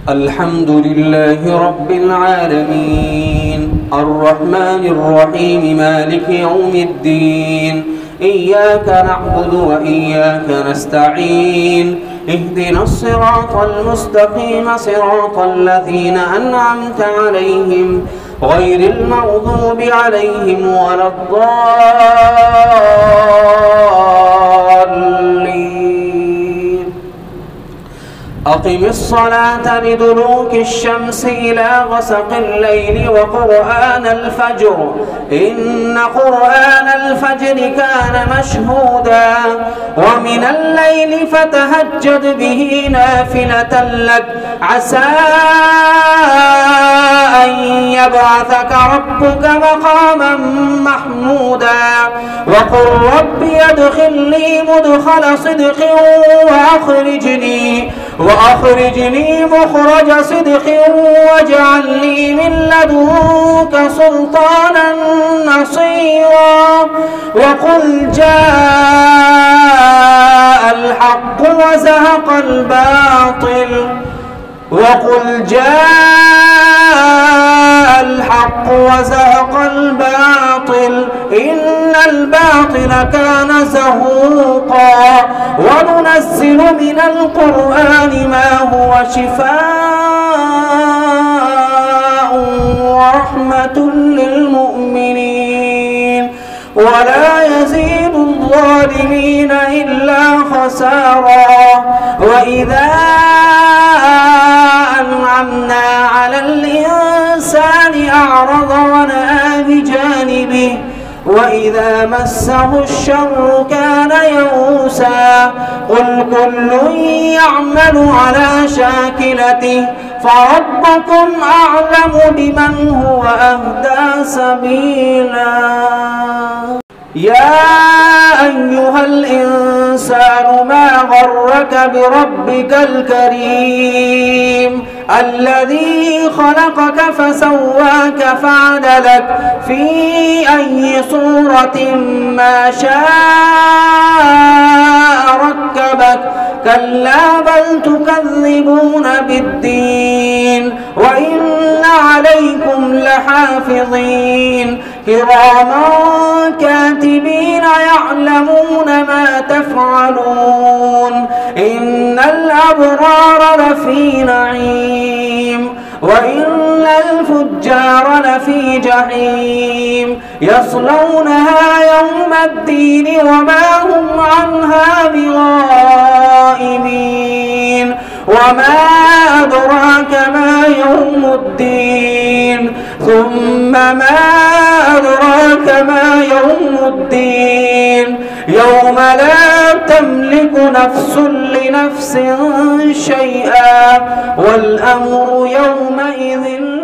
الحمد لله رب العالمين الرحمن الرحيم مالك يوم الدين إياك نعبد وإياك نستعين اهدنا الصراط المستقيم صراط الذين أنعمت عليهم غير المغضوب عليهم ولا الضالين. أقم الصلاة لدلوك الشمس إلى غسق الليل وقرآن الفجر إن قرآن الفجر كان مشهودا ومن الليل فتهجد به نافلة لك عسى أن يبعثك ربك مقاما محمودا وقل رب ادخلني مدخل صدق وأخرجني مخرج صدق واجعل لي من لدنك سلطانا نصيرا وقل جاء الحق وزهق الباطل إن الباطل كان زهوقا وننزل من القرآن ما هو شفاء ورحمة للمؤمنين ولا يزيد الظالمين إلا خسارا وإذا أنعمنا على الإنسان أعرض ونأى بجانبه وإذا مسه الشر كان يئوسا قل كل يعمل على شاكلته فربكم أعلم بمن هو أهدى سبيلا. يا أيها الإنسان ما غرك بربك الكريم الذي خلقك فسواك فعدلك في أي صورة ما شاء ركبك كلا بل تكذبون بالدين وإن عليكم لحافظين كراما كاتبين يعلمون ما تفعلون إن الأبرار لفي نعيم وإن الفجار لفي جحيم يصلونها يوم الدين وما هم عنها بغائبين وما أدراك ما يوم الدين ثم ما أدراك ما يوم الدين يوم لا تملك نفس لنفس شيئا والأمر يومئذ